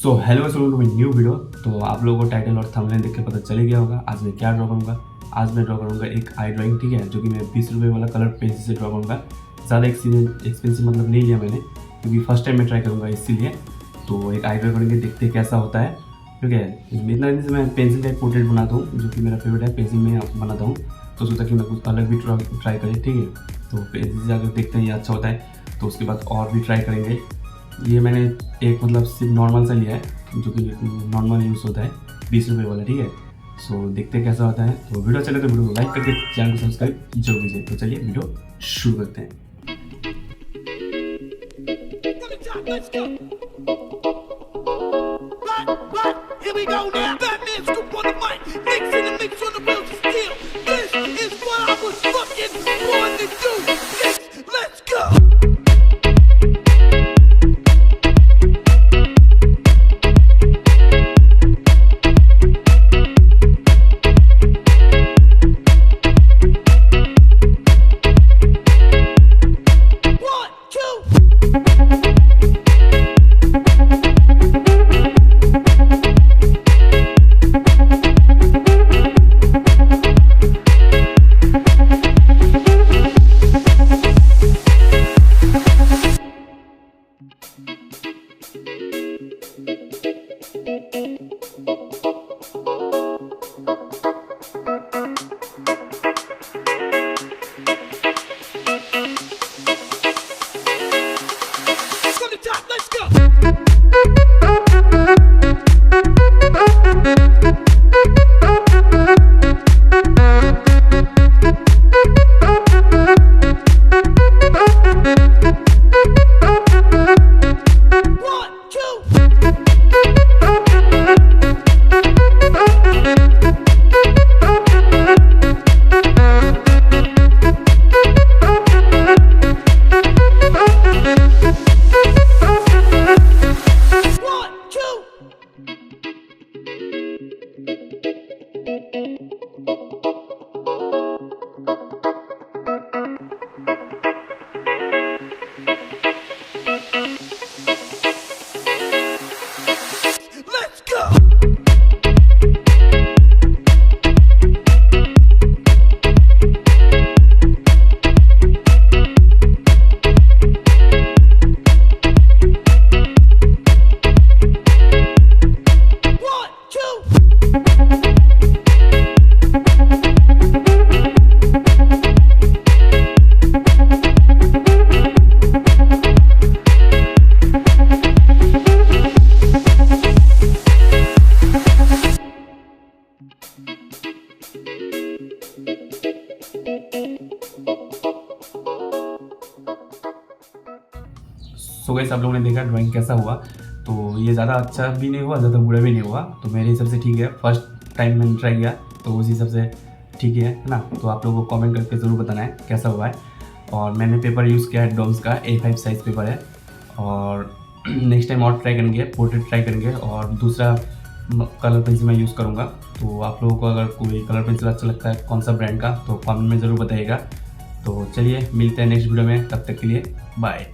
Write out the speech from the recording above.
So hello welcome to my new video. तो आप लोगों को टाइटल और थंबनेल देख के पता चल ही गया होगा आज मैं क्या ड्रॉ करूँगा। आज मैं ड्रॉ करूँगा एक आई ड्राइंग, ठीक है, जो कि मैं 20 रुपये वाला कलर पेंसिल से ड्रॉ करूँगा। ज़्यादा एक्सपेंसिव मतलब नहीं लिया मैंने, क्योंकि फर्स्ट टाइम मैं ट्राई करूँगा इसीलिए। तो एक आई ड्रॉ करेंगे, देखते कैसा होता है, ठीक है। इतना दिन से मैं पेंसिल का एक पोर्ट्रेट बनाता हूँ, जो कि मेरा फेवरेट है, पेंसिल में बनाता हूँ। तो सोचा कि मैं कुछ अलग भी ट्राई करें, ठीक है। तो पेंसिल से अगर देखते हैं ये अच्छा होता है तो उसके बाद और भी ट्राई करेंगे। ये मैंने एक मतलब सिर्फ नॉर्मल सा लिया है, जो कि नॉर्मल यूज़ होता है, 20 रुपये वाला, ठीक है। सो देखते कैसा होता है। तो वीडियो चले तो वीडियो को लाइक करके चैनल को सब्सक्राइब जरूर कीजिए। तो चलिए वीडियो शुरू करते हैं। सो गाइस, आप लोगों ने देखा ड्राइंग कैसा हुआ। तो ये ज़्यादा अच्छा भी नहीं हुआ, ज़्यादा बुरा भी नहीं हुआ। तो मेरे हिसाब से ठीक है, फर्स्ट टाइम मैंने ट्राई किया तो उस हिसाब से ठीक है ना। तो आप लोगों को कमेंट करके ज़रूर बताना है कैसा हुआ है। और मैंने पेपर यूज़ किया है डोम्स का, A5 साइज़ पेपर है। और नेक्स्ट टाइम और ट्राई करेंगे, पोर्ट्रेट ट्राई करेंगे और दूसरा कलर पेंसिल मैं यूज़ करूँगा। तो आप लोगों को अगर कोई कलर पेंसिल अच्छा लगता है कौन सा ब्रांड का, तो कमेंट में ज़रूर बताइएगा। तो चलिए मिलते हैं नेक्स्ट वीडियो में, तब तक के लिए बाय।